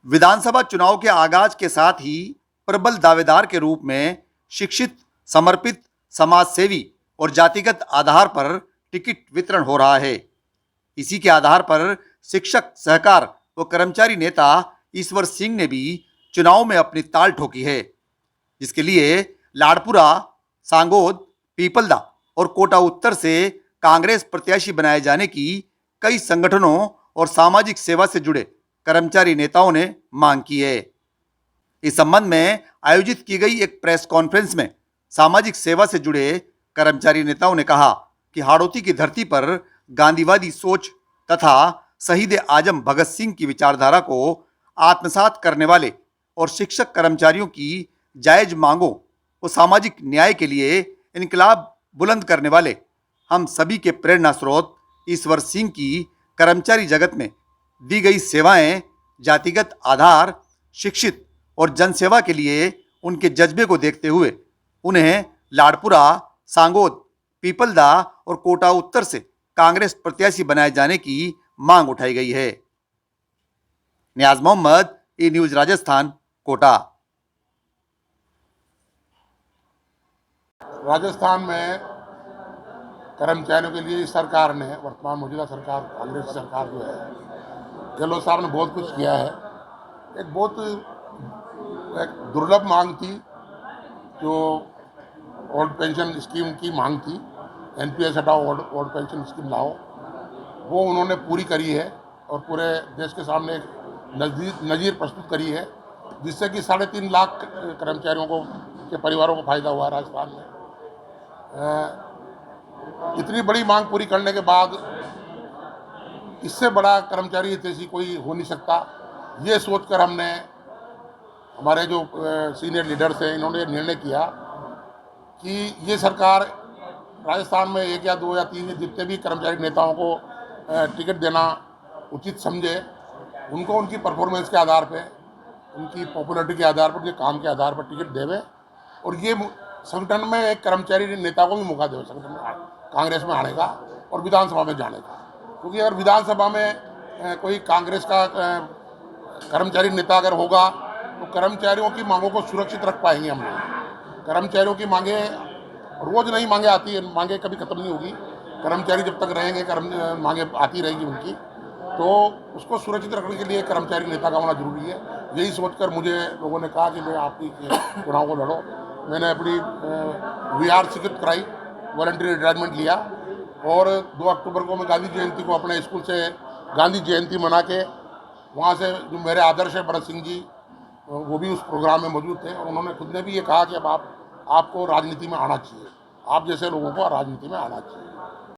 विधानसभा चुनाव के आगाज के साथ ही प्रबल दावेदार के रूप में शिक्षित, समर्पित, समाजसेवी और जातिगत आधार पर टिकट वितरण हो रहा है। इसी के आधार पर शिक्षक, सहकार व कर्मचारी नेता ईश्वर सिंह ने भी चुनाव में अपनी ताल ठोकी है, जिसके लिए लाड़पुरा, सांगोद, पीपलदा और कोटा उत्तर से कांग्रेस प्रत्याशी बनाए जाने की कई संगठनों और सामाजिक सेवा से जुड़े कर्मचारी नेताओं ने मांग की है। इस संबंध में आयोजित की गई एक प्रेस कॉन्फ्रेंस में सामाजिक सेवा से जुड़े कर्मचारी नेताओं ने कहा कि हाड़ौती की धरती पर गांधीवादी सोच तथा शहीद आजम भगत सिंह की विचारधारा को आत्मसात करने वाले और शिक्षक कर्मचारियों की जायज मांगों और सामाजिक न्याय के लिए इनकलाब बुलंद करने वाले हम सभी के प्रेरणा स्रोत ईश्वर सिंह की कर्मचारी जगत में दी गई सेवाएं, जातिगत आधार, शिक्षित और जनसेवा के लिए उनके जज्बे को देखते हुए उन्हें लाड़पुरा, सांगोद, पीपलदा और कोटा उत्तर से कांग्रेस प्रत्याशी बनाए जाने की मांग उठाई गई है। नियाज मोहम्मद, ई न्यूज राजस्थान, कोटा। राजस्थान में कर्मचारियों के लिए इस सरकार ने, वर्तमान मौजूदा सरकार कांग्रेस की सरकार जो है, गहलोत साहब ने बहुत कुछ किया है। एक बहुत दुर्लभ मांग थी जो ओल्ड पेंशन स्कीम की मांग थी, एनपीएस हटाओ, ओल्ड पेंशन स्कीम लाओ, वो उन्होंने पूरी करी है और पूरे देश के सामने एक नज़ीर प्रस्तुत करी है, जिससे कि 3.5 लाख कर्मचारियों को के परिवारों को फायदा हुआ राजस्थान में। इतनी बड़ी मांग पूरी करने के बाद इससे बड़ा कर्मचारी हितैषी कोई हो नहीं सकता, ये सोचकर हमने, हमारे जो सीनियर लीडर्स हैं, इन्होंने निर्णय किया कि ये सरकार राजस्थान में 1 या 2 या 3 जितने भी कर्मचारी नेताओं को टिकट देना उचित समझे, उनको उनकी परफॉर्मेंस के आधार पे, उनकी पॉपुलरिटी के आधार पर, उनके काम के आधार पर टिकट देवे और ये संगठन में एक कर्मचारी नेता को भी मौका देवे संगठन में कांग्रेस में आने का और विधानसभा में जाने का। क्योंकि अगर विधानसभा में कोई कांग्रेस का कर्मचारी नेता अगर होगा तो कर्मचारियों की मांगों को सुरक्षित रख पाएंगे हम लोग। कर्मचारियों की मांगे रोज़ नहीं मांगे आती है, मांगे कभी ख़त्म नहीं होगी। कर्मचारी जब तक रहेंगे मांगे आती रहेगी उनकी, तो उसको सुरक्षित रखने के लिए कर्मचारी नेता का होना जरूरी है। यही सोचकर मुझे लोगों ने कहा कि भाई आप चुनाव को लड़ो। मैंने अपनी वीआर स्वीकृत कराई, वॉलंटरी रिटायरमेंट लिया और 2 अक्टूबर को मैं गांधी जयंती को अपने स्कूल से गांधी जयंती मना के, वहाँ से जो मेरे आदर्श है भरत सिंह जी, वो भी उस प्रोग्राम में मौजूद थे और उन्होंने खुद ने भी ये कहा कि अब आपको राजनीति में आना चाहिए, आप जैसे लोगों को राजनीति में आना चाहिए।